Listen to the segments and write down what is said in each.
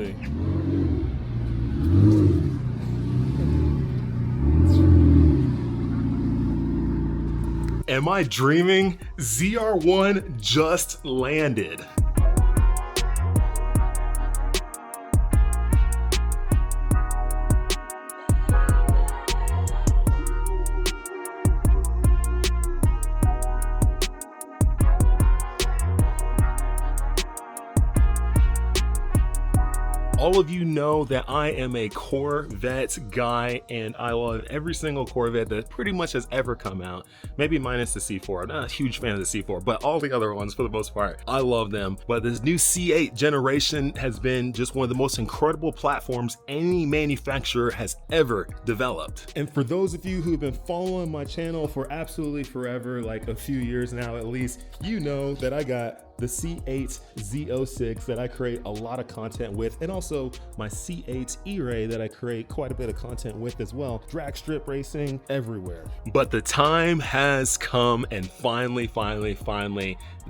see. Am I dreaming? ZR1 just landed. All of you know that I am a Corvette guy, and I love every single Corvette that pretty much has ever come out, maybe minus the C4. I'm not a huge fan of the C4, but all the other ones, for the most part, I love them. But this new C8 generation has been just one of the most incredible platforms any manufacturer has ever developed. And for those of you who've been following my channel for absolutely forever, like a few years now at least, you know that I got the C8 Z06 that I create a lot of content with, and also my C8 E-Ray that I create quite a bit of content with as well. Drag strip racing everywhere. But the time has come, and finally,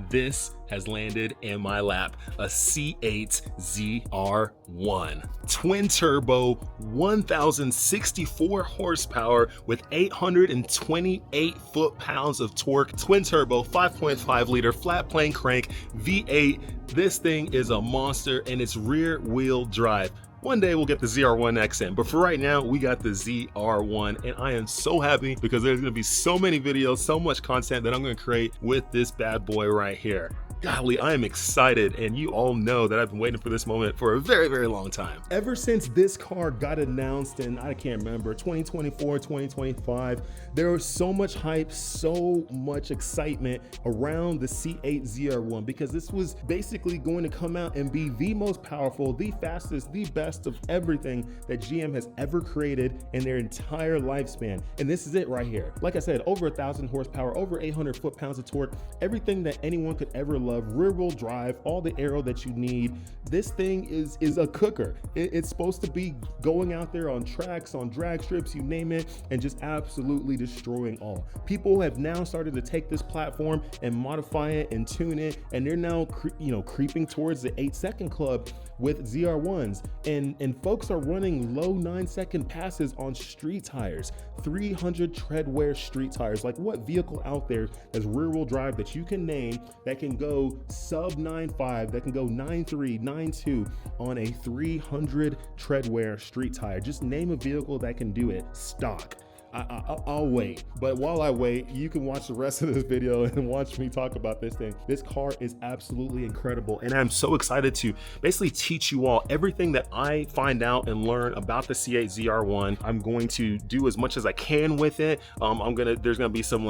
this has landed in my lap. A C8 ZR1. Twin turbo, 1,064 horsepower with 828 foot-pounds of torque. Twin turbo, 5.5 liter flat plane crank, V8. This thing is a monster, and it's rear wheel drive. One day we'll get the ZR1X in, but for right now, we got the ZR1, and I am so happy because there's gonna be so many videos, so much content that I'm gonna create with this bad boy right here. Golly, I am excited, and you all know that I've been waiting for this moment for a very, very long time. Ever since this car got announced in, I can't remember, 2024, 2025, there was so much hype, so much excitement around the C8 ZR1 because this was basically going to come out and be the most powerful, the fastest, the best of everything that GM has ever created in their entire lifespan. And this is it right here. Like I said, over 1,000 horsepower, over 800 foot-pounds of torque, everything that anyone could ever love, rear wheel drive, all the aero that you need. This thing is a cooker. It's supposed to be going out there on tracks, on drag strips, you name it, and just absolutely destroying all. People have now started to take this platform and modify it and tune it, and they're now creeping towards the 8-second club with ZR1s, and folks are running low 9-second passes on street tires, 300 tread wear street tires. Like, what vehicle out there that's rear wheel drive that you can name that can go sub 9.5, that can go 9.3, 9.2 on a 300 tread wear street tire? Just name a vehicle that can do it stock. I'll wait, but while I wait, you can watch the rest of this video and watch me talk about this thing. This car is absolutely incredible, and I'm so excited to basically teach you all everything that I find out and learn about the C8 ZR1. I'm going to do as much as I can with it. There's gonna be some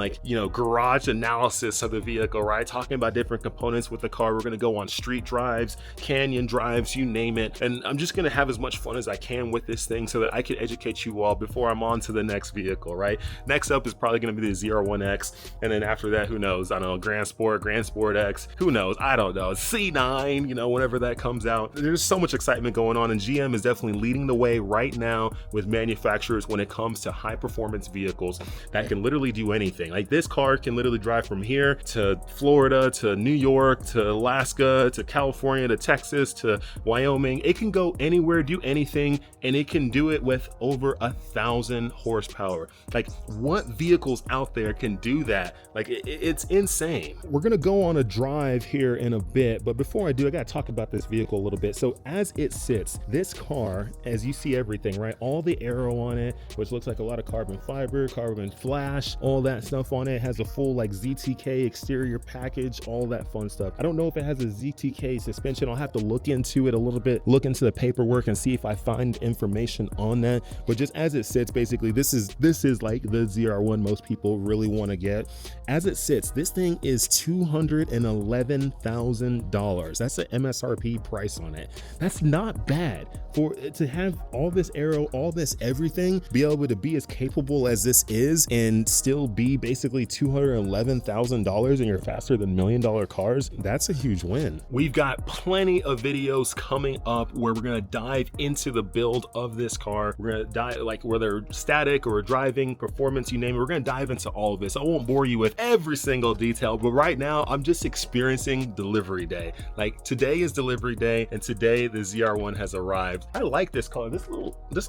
garage analysis of the vehicle, right? Talking about different components with the car. We're gonna go on street drives, canyon drives, you name it, and I'm just gonna have as much fun as I can with this thing so that I can educate you all before I'm on to the next vehicle. Right? Next up is probably going to be the ZR1X, and then after that, who knows? I don't know, Grand Sport X, who knows? I don't know, C9, whenever that comes out. There's so much excitement going on, and GM is definitely leading the way right now with manufacturers when it comes to high performance vehicles that can literally do anything. Like, this car can literally drive from here to Florida, to New York, to Alaska, to California, to Texas, to Wyoming. It can go anywhere, do anything, and it can do it with over 1,000 horsepower. Like, what vehicles out there can do that? Like, it's insane. We're gonna go on a drive here in a bit, but before I do, I gotta talk about this vehicle a little bit. So as it sits, this car, as you see everything, right? All the aero on it, which looks like a lot of carbon fiber, carbon flash, all that stuff on it. It has a full ZTK exterior package, all that fun stuff. I don't know if it has a ZTK suspension. I'll have to look into it a little bit, look into the paperwork and see if I find information on that. But just as it sits, basically, this is like the ZR1 most people really want to get. As it sits, this thing is $211,000. That's the MSRP price on it. That's not bad for to have all this aero, all this everything, be able to be as capable as this is and still be basically $211,000, and you're faster than $1 million cars. That's a huge win. We've got plenty of videos coming up where we're gonna dive into the build of this car. We're gonna dive, like, whether static or driving, performance, you name it. We're gonna dive into all of this. I won't bore you with every single detail, but right now I'm just experiencing delivery day. Like today is delivery day, and today the ZR1 has arrived. I like this color, this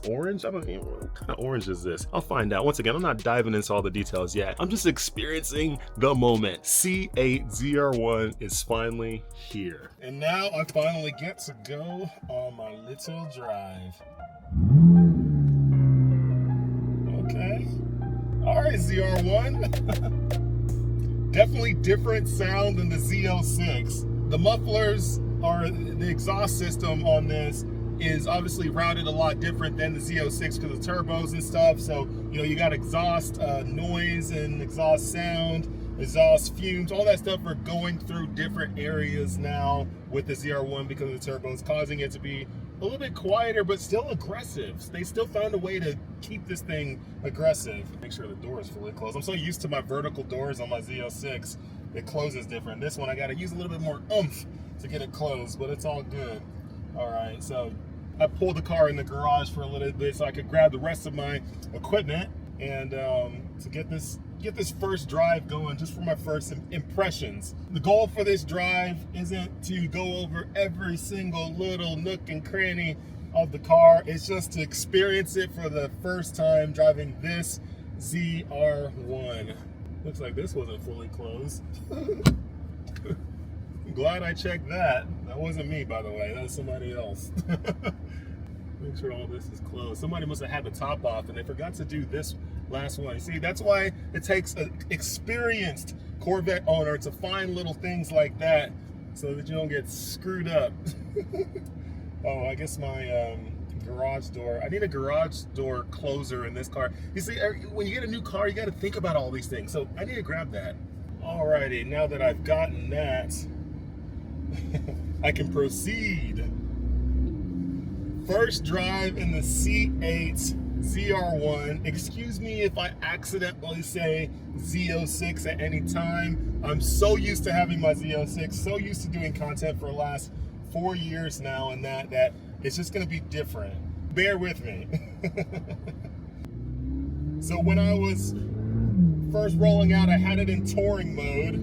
orange. I don't even know what kind of orange is this. I'll find out. Once again, I'm not diving into all the details yet. I'm just experiencing the moment. C8 ZR1 is finally here. And now I finally get to go on my little drive. Okay. All right, ZR1. Definitely different sound than the Z06. The mufflers or the exhaust system on this is obviously routed a lot different than the Z06 because of turbos and stuff. So, you know, you got exhaust noise and exhaust sound, exhaust fumes, all that stuff are going through different areas now with the ZR1 because of the turbos, causing it to be a little bit quieter, but still aggressive. They still found a way to keep this thing aggressive. Make sure the door is fully closed. I'm so used to my vertical doors on my Z06. It closes different. This one, I gotta use a little bit more oomph to get it closed, but it's all good. All right, so I pulled the car in the garage for a little bit so I could grab the rest of my equipment and to get this first drive going, just for my first impressions. The goal for this drive isn't to go over every single little nook and cranny of the car. It's just to experience it for the first time driving this ZR1. Looks like this wasn't fully closed. I'm glad I checked that. That wasn't me, by the way. That was somebody else. Make sure all this is closed. Somebody must have had the top off and they forgot to do this last one. You see, that's why it takes an experienced Corvette owner to find little things like that so that you don't get screwed up. Oh, I guess my garage door. I need a garage door closer in this car. You see, when you get a new car, you got to think about all these things. So I need to grab that. Alrighty, now that I've gotten that, I can proceed. First drive in the C8 ZR1. Excuse me if I accidentally say Z06 at any time. I'm so used to having my Z06, so used to doing content for the last 4 years now, and that it's just gonna be different. Bear with me. So when I was first rolling out, I had it in touring mode,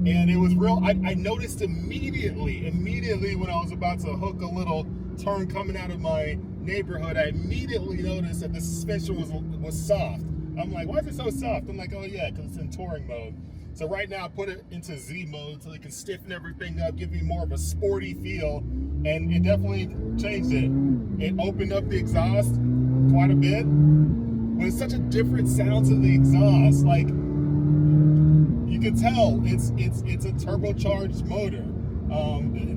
and it was real. I noticed immediately when I was about to hook a little turn coming out of my neighborhood, I immediately noticed that the suspension was soft. I'm like, why is it so soft? I'm like, oh yeah, because it's in touring mode. So right now I put it into Z mode so it can stiffen everything up, give me more of a sporty feel, and it definitely changed it. It opened up the exhaust quite a bit, but it's such a different sound to the exhaust. Like, you can tell it's a turbocharged motor.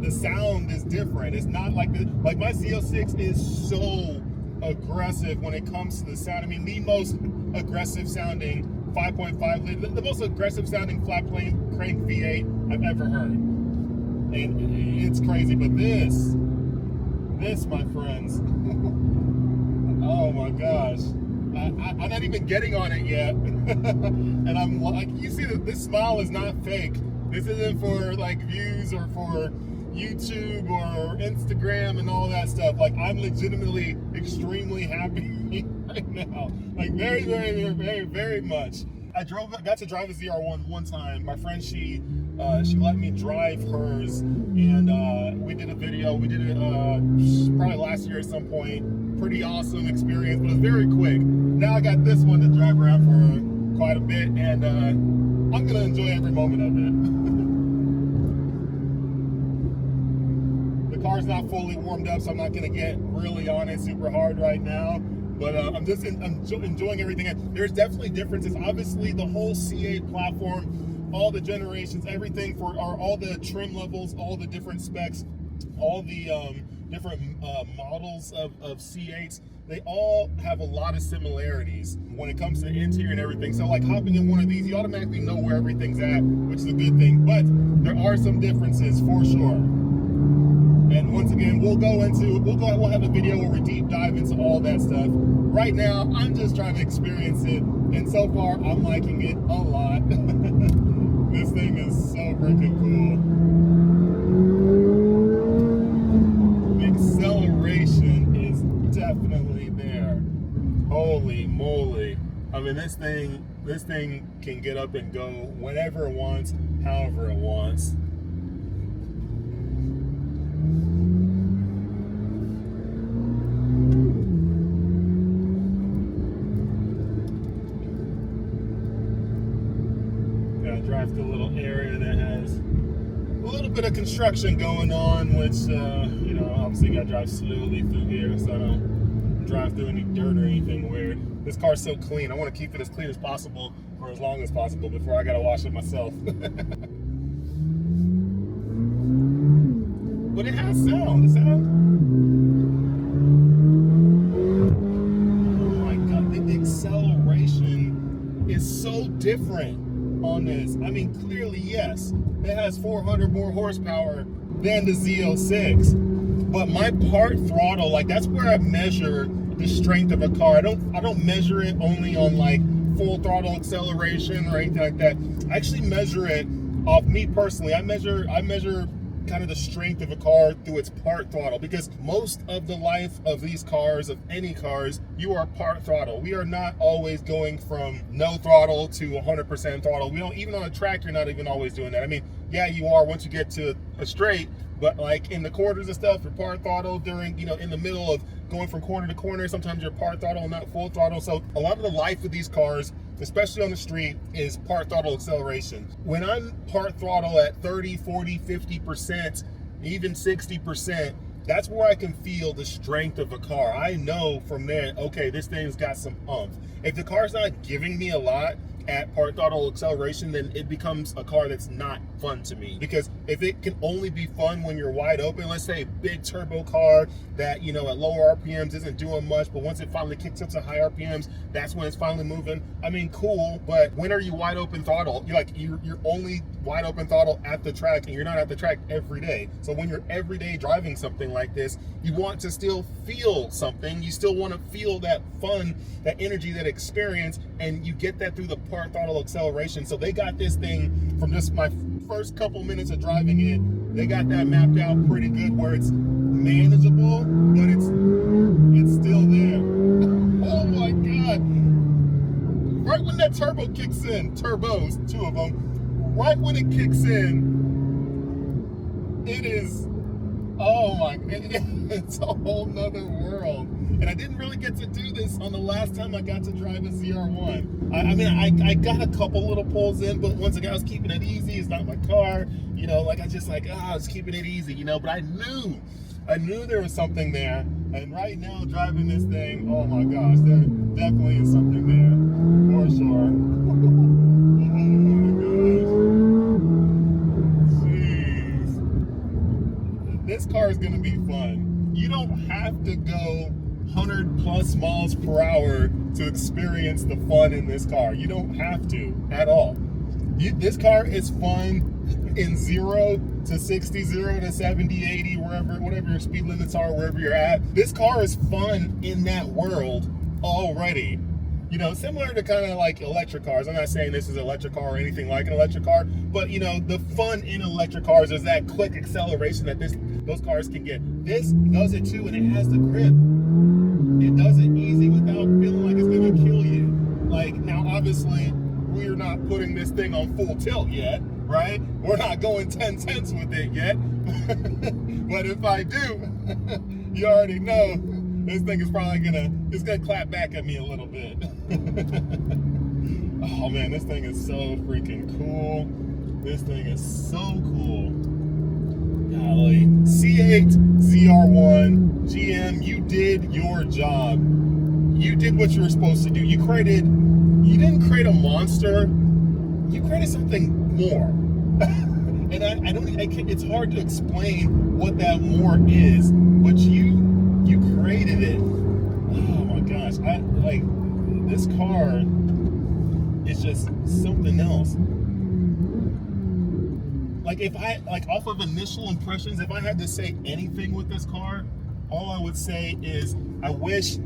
The sound is different. It's not like my Z06 is so aggressive when it comes to the sound. I mean, the most aggressive sounding 5.5 liter, the most aggressive sounding flat crank V8 I've ever heard. And it's crazy, but this, my friends, oh my gosh. I'm not even getting on it yet. And I'm like, you see that this smile is not fake. This isn't for like views or for YouTube or Instagram and all that stuff. Like, I'm legitimately extremely happy right now. Like, very, very, very, very, very much. I got to drive a ZR1 one time. My friend, she let me drive hers, and we did a video. We did it probably last year at some point. Pretty awesome experience, but it was very quick. Now I got this one to drive around for quite a bit, and I'm gonna enjoy every moment of it. The car's not fully warmed up, so I'm not gonna get really on it super hard right now. But I'm just enjoying everything. There's definitely differences. Obviously, the whole C8 platform, all the generations, everything all the trim levels, all the different specs, all the different models of C8s, they all have a lot of similarities when it comes to the interior and everything. So like hopping in one of these, you automatically know where everything's at, which is a good thing. But there are some differences for sure. And once again, we'll have a video where we deep dive into all that stuff. Right now, I'm just trying to experience it, and so far, I'm liking it a lot. This thing is so freaking cool. The acceleration is definitely there. Holy moly. mean, this thing can get up and go whenever it wants, however it wants. Gotta drive through a little area that has a little bit of construction going on, which, you know, obviously gotta drive slowly through here so I don't drive through any dirt or anything weird. This car's so clean. I want to keep it as clean as possible for as long as possible before I gotta wash it myself. But it has sound. The sound. Oh my god, the acceleration is so different on this. I mean, clearly, yes, it has 400 more horsepower than the Z06, but my part throttle, like, that's where I measure the strength of a car. I don't measure it only on like full throttle acceleration or anything like that. I actually measure it off me personally. I measure kind of the strength of a car through its part throttle, because most of the life of these cars, of any cars, you are part throttle. We are not always going from no throttle to 100% throttle. We don't, even on a track, you're not even always doing that. I mean, yeah, you are once you get to a straight, but like in the quarters and stuff, you're part throttle during, you know, in the middle of going from corner to corner. Sometimes you're part throttle, not full throttle. So a lot of the life of these cars, especially on the street, is part throttle acceleration. When I'm part throttle at 30, 40, 50%, even 60%, that's where I can feel the strength of a car. I know from there, okay, this thing's got some oomph. If the car's not giving me a lot at part throttle acceleration, then it becomes a car that's not fun to me. Because if it can only be fun when you're wide open, let's say a big turbo car that, you know, at lower RPMs isn't doing much, but once it finally kicks up to high RPMs, that's when it's finally moving. I mean, cool, but when are you wide open throttle? You're only wide open throttle at the track, and you're not at the track every day. So when you're every day driving something like this, you want to still feel something. You still want to feel that fun, that energy, that experience, and you get that through the part throttle acceleration. So they got this thing from just my first couple minutes of driving it. They got that mapped out pretty good, where it's manageable, but it's still there. Oh my god! Right when that turbo kicks in, turbos, two of them. Right when it kicks in, it is, oh my, it's a whole nother world. And I didn't really get to do this on the last time I got to drive a ZR1. I mean, I got a couple little pulls in, but once again, I was keeping it easy. It's not my car, you know, like I was keeping it easy, you know, but I knew there was something there. And right now, driving this thing, oh my gosh, there definitely is something there, for sure. This car is going to be fun. You don't have to go 100 plus miles per hour to experience the fun in this car. You don't have to at all. This car is fun in 0 to 60, 0 to 70, 80, whatever your speed limits are, wherever you're at. This car is fun in that world already. You know, similar to kind of like electric cars. I'm not saying this is an electric car or anything like an electric car, but you know, the fun in electric cars is that quick acceleration that those cars can get. This does it too, and it has the grip. It does it easy without feeling like it's gonna kill you. Like, now obviously, we're not putting this thing on full tilt yet, right? We're not going 10/10 with it yet. But if I do, you already know this thing is probably it's gonna clap back at me a little bit. Oh man, this thing is so freaking cool. This thing is so cool. Golly. C8 ZR1, GM, you did your job. You did what you were supposed to do. You didn't create a monster, you created something more. And it's hard to explain what that more is, but you created it. Oh my gosh, this car is just something else. Like off of initial impressions, if I had to say anything with this car, all I would say is I wish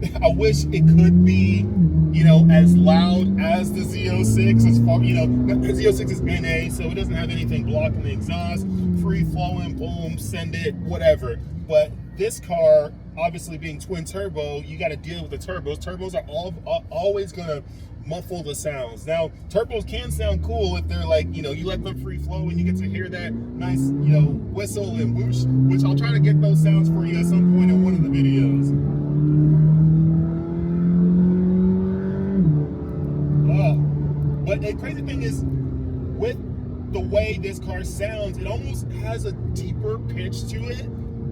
it could be, you know, as loud as the Z06, as far, you know, the Z06 is NA, so it doesn't have anything blocking the exhaust, free flowing, boom, send it, whatever. But this car obviously being twin turbo, you got to deal with the turbos. Turbos are always going to muffle the sounds. Now, turbos can sound cool if they're like, you know, you let them free flow and you get to hear that nice, you know, whistle and whoosh, which I'll try to get those sounds for you at some point in one of the videos. But the crazy thing is, with the way this car sounds, it almost has a deeper pitch to it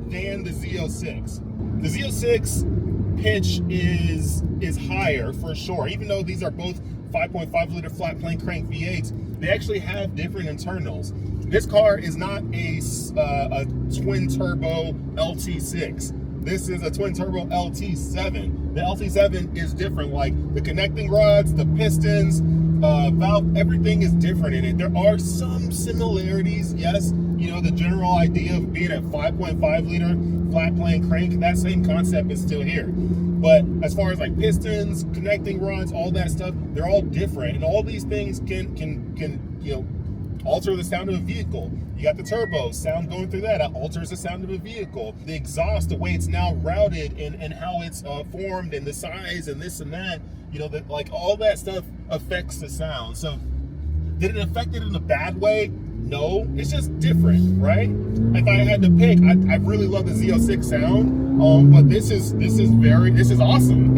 than the Z06. The Z06 pitch is higher for sure, even though these are both 5.5 liter flat plane crank V8s. They actually have different internals. This car is not a twin turbo LT6. This is a twin turbo LT7. The LT7 is different, like the connecting rods, the pistons, valve, everything is different in it. There are some similarities, yes. You know, the general idea of being at 5.5 liter flat plane crank, that same concept is still here. But as far as like pistons, connecting rods, all that stuff, they're all different. And all these things can you know, alter the sound of a vehicle. You got the turbo sound going through that alters the sound of a vehicle. The exhaust, the way it's now routed and how it's formed and the size and this and that, you know, that like all that stuff affects the sound. So did it affect it in a bad way? No, it's just different, right? If I had to pick, I really love the Z06 sound, but this is awesome.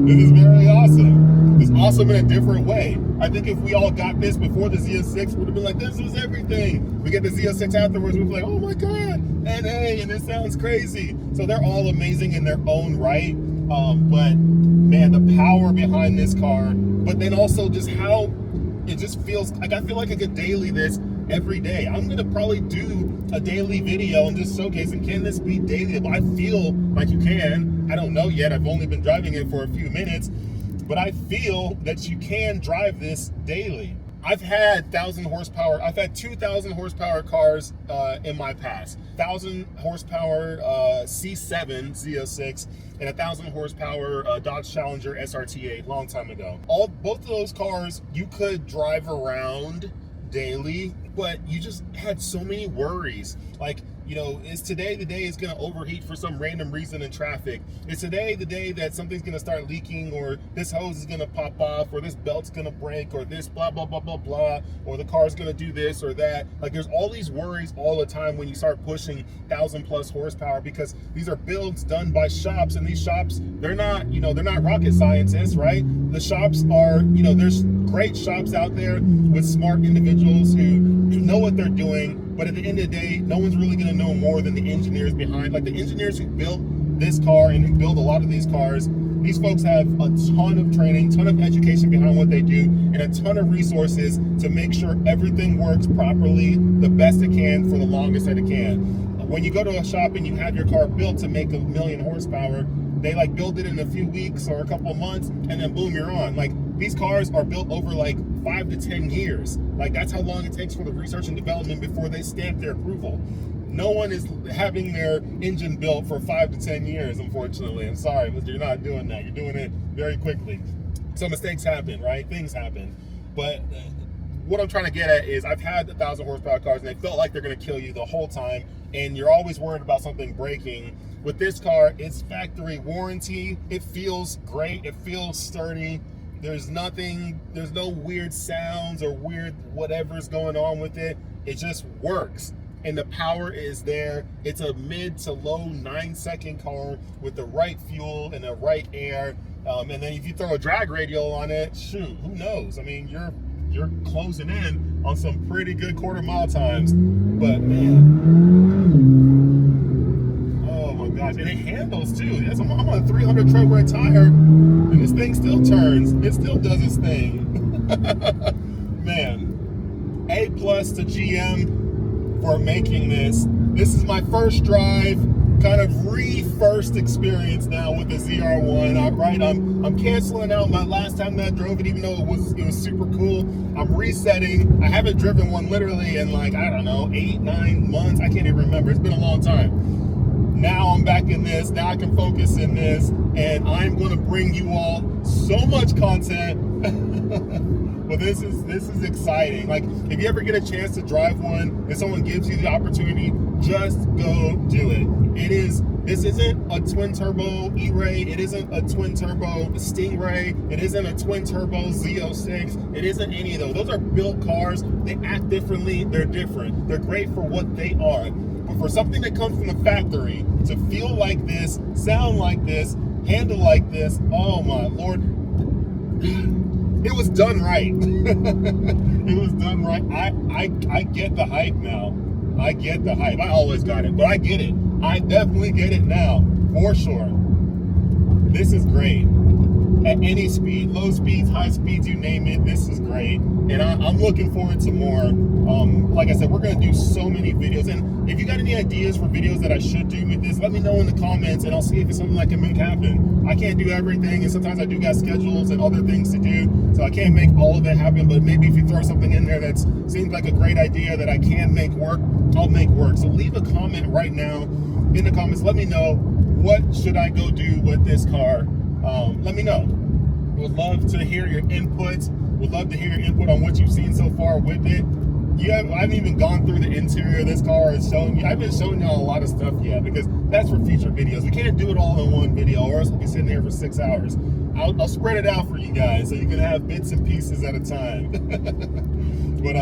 This is very awesome. It's awesome in a different way. I think if we all got this before the Z06, would have been like, this was everything. We get the Z06 afterwards, we'd be like, oh my God, and hey, and it sounds crazy. So they're all amazing in their own right. But man, the power behind this car, but then also just how it just feels like, I feel like I could daily this every day. I'm gonna probably do a daily video and just showcasing, can this be daily? I feel like you can. I don't know yet. I've only been driving it for a few minutes, but I feel that you can drive this daily. I've had 1,000 horsepower. I've had 2,000 horsepower cars in my past. 1,000 horsepower C7 Z06 and 1,000 horsepower Dodge Challenger SRT8 long time ago. Both of those cars you could drive around daily, but you just had so many worries. Like, you know, is today the day it's going to overheat for some random reason in traffic? Is today the day that something's going to start leaking, or this hose is going to pop off, or this belt's going to break, or this blah, blah, blah, blah, blah, or the car's going to do this or that? Like, there's all these worries all the time when you start pushing 1,000+ horsepower, because these are builds done by shops, and these shops, they're not, you know, they're not rocket scientists, right? The shops are, you know, there's great shops out there with smart individuals who know what they're doing, but at the end of the day, no one's really going to know more than the engineers behind. Like the engineers who built this car and who build a lot of these cars, these folks have a ton of training, ton of education behind what they do, and a ton of resources to make sure everything works properly, the best it can for the longest that it can. When you go to a shop and you have your car built to make 1 million horsepower, they like build it in a few weeks or a couple of months, and then boom, you're on. Like, these cars are built over like 5 to 10 years. Like, that's how long it takes for the research and development before they stamp their approval. No one is having their engine built for 5 to 10 years, unfortunately. I'm sorry, but you're not doing that. You're doing it very quickly. So mistakes happen, right? Things happen. But what I'm trying to get at is, I've had 1,000 horsepower cars and they felt like they're gonna kill you the whole time, and you're always worried about something breaking. With this car, it's factory warranty. It feels great, it feels sturdy. There's no weird sounds or weird whatever's going on with it. It just works. And the power is there. It's a mid to low 9-second car with the right fuel and the right air. And then if you throw a drag radial on it, shoot, who knows? I mean, you're closing in on some pretty good quarter-mile times. But man, oh my gosh, and it handles too. I'm on a 300 tread wear tire, and this thing still turns. It still does its thing. Man, A+ to GM for making this. This is my first drive, kind of first experience now with the ZR1. Right, I'm canceling out my last time that I drove it, even though it was super cool. I'm resetting. I haven't driven one literally in like, I don't know, 8-9 months. I can't even remember. It's been a long time. Now I'm back in this. Now I can focus in this, and I'm going to bring you all so much content. But this is exciting. Like, if you ever get a chance to drive one and someone gives you the opportunity, just go do it. This isn't a twin turbo E-Ray, it isn't a twin turbo Stingray, it isn't a twin turbo Z06, it isn't any of those. Those are built cars, they act differently, they're different. They're great for what they are. But for something that comes from the factory to feel like this, sound like this, handle like this, oh my Lord, it was done right. It was done right. I get the hype now. I get the hype. I always got it, but I get it. I definitely get it now, for sure. This is great. At any speed, low speeds, high speeds, you name it, this is great. And I'm looking forward to more. Like I said, we're gonna do so many videos. And if you got any ideas for videos that I should do with this, let me know in the comments and I'll see if it's something I can make happen. I can't do everything, and sometimes I do got schedules and other things to do, so I can't make all of it happen, but maybe if you throw something in there that seems like a great idea that I can make work, I'll make work. So leave a comment right now in the comments. Let me know, what should I go do with this car? Let me know. Would love to hear your input. Would love to hear your input on what you've seen so far with it. I haven't even gone through the interior of this car and shown you. I haven't shown y'all a lot of stuff yet because that's for future videos. We can't do it all in one video, or else we'll be sitting here for 6 hours. I'll spread it out for you guys so you can have bits and pieces at a time. But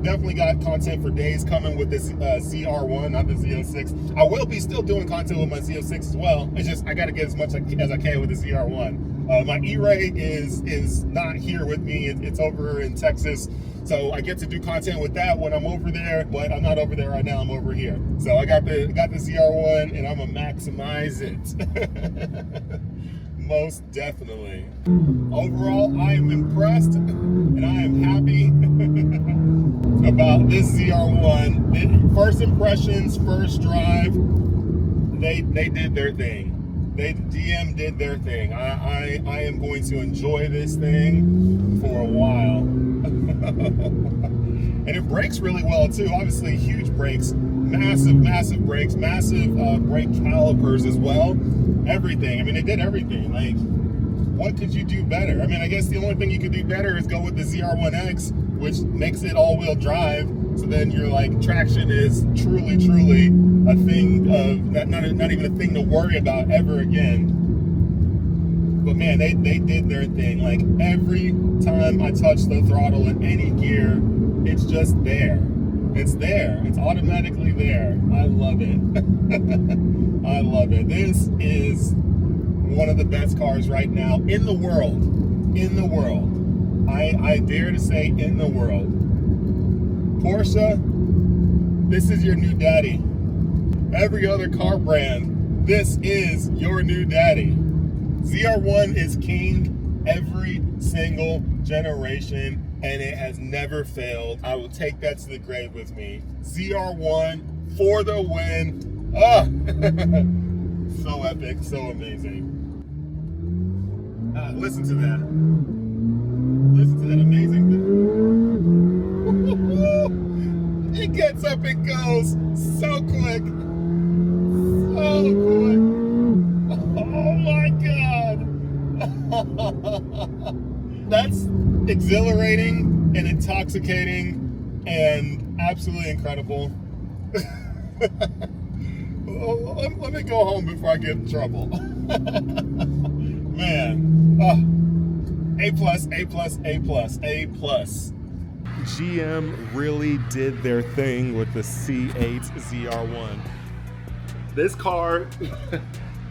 definitely got content for days coming with this ZR1, not the Z06. I will be still doing content with my Z06 as well. It's just I got to get as much as I can with the ZR1. My E-Ray is not here with me. It's over in Texas. So I get to do content with that when I'm over there, but I'm not over there right now, I'm over here. So I got the ZR1 and I'm gonna maximize it. Most definitely. Overall, I am impressed and I am happy about this ZR1. First impressions, first drive, they did their thing. DM did their thing. I am going to enjoy this thing for a while. And it brakes really well too. Obviously huge brakes, massive brakes, massive brake calipers as well. Everything. I mean, it did everything. Like, what could you do better? I mean, I guess the only thing you could do better is go with the ZR1X, which makes it all-wheel drive. So then your like traction is truly a thing of not even a thing to worry about ever again. But man, they did their thing. Like, every time I touch the throttle in any gear, it's just there. It's there. It's automatically there. I love it. I love it. This is one of the best cars right now in the world. In the world. I dare to say in the world. Porsche, this is your new daddy. Every other car brand, this is your new daddy. ZR1 is king every single generation, and it has never failed. I will take that to the grave with me. ZR1 for the win. Ah, so epic, so amazing. Listen to that. Listen to that amazing thing. It gets up and goes so quick. So quick. Oh my God. That's exhilarating and intoxicating and absolutely incredible. Let me go home before I get in trouble. Man, A+, A+, A+, A+. GM really did their thing with the C8 ZR1. This car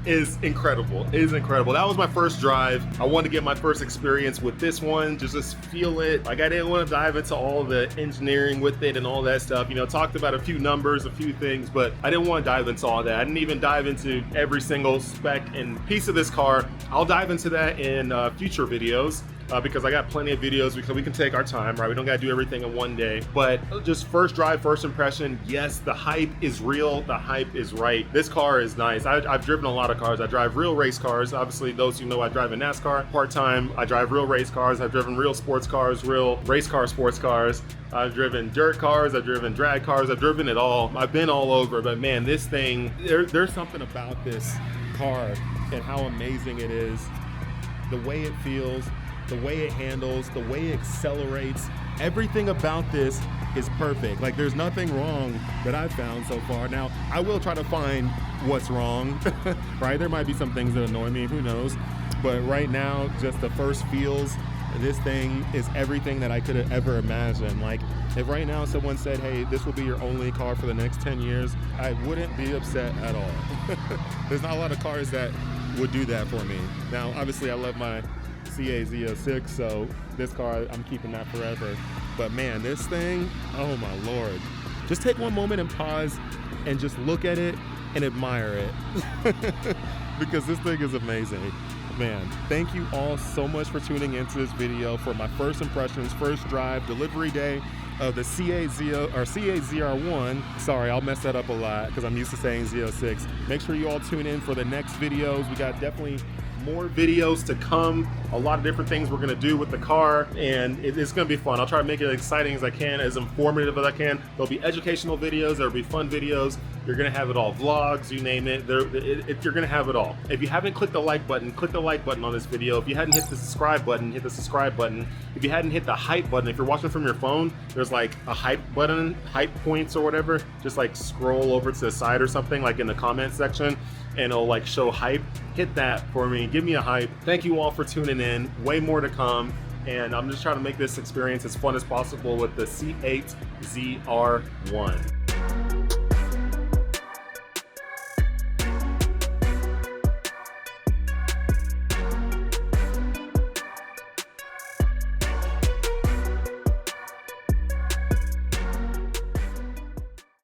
is incredible. It is incredible. That was my first drive. I wanted to get my first experience with this one, just feel it. Like, I didn't want to dive into all the engineering with it and all that stuff. You know, talked about a few numbers, a few things, but I didn't want to dive into all that. I didn't even dive into every single spec and piece of this car. I'll dive into that in future videos. Because I got plenty of videos, because we can take our time, right? We don't gotta do everything in one day. But just first drive, first impression, yes, the hype is real, the hype is right. This car is nice. I've driven a lot of cars. I drive real race cars. Obviously, those who know I drive a NASCAR part-time. I drive real race cars. I've driven real sports cars, real race car sports cars. I've driven dirt cars, I've driven drag cars, I've driven it all. I've been all over, but man, this thing, there's something about this car and how amazing it is. The way it feels, the way it handles, the way it accelerates, everything about this is perfect. Like, there's nothing wrong that I've found so far. Now, I will try to find what's wrong, right? There might be some things that annoy me, who knows? But right now, just the first feels, this thing is everything that I could have ever imagined. Like, if right now someone said, hey, this will be your only car for the next 10 years, I wouldn't be upset at all. There's not a lot of cars that would do that for me. Now, obviously, I love my C8 ZR1, so this car, I'm keeping that forever. But man, this thing, oh my Lord. Just take one moment and pause and just look at it and admire it. Because this thing is amazing. Man, thank you all so much for tuning into this video for my first impressions, first drive, delivery day of the C8 ZR1. Sorry, I'll mess that up a lot because I'm used to saying Z06. Make sure you all tune in for the next videos. We got definitely more videos to come, a lot of different things we're gonna do with the car, and it's gonna be fun. I'll try to make it as exciting as I can, as informative as I can. There'll be educational videos, there'll be fun videos. You're gonna have it all, vlogs, you name it. You're gonna have it all. If you haven't clicked the like button, click the like button on this video. If you hadn't hit the subscribe button, hit the subscribe button. If you hadn't hit the hype button, if you're watching from your phone, there's like a hype button, hype points or whatever. Just like scroll over to the side or something, like in the comment section, and it'll like show hype. Hit that for me, give me a hype. Thank you all for tuning in. Way more to come. And I'm just trying to make this experience as fun as possible with the C8 ZR1.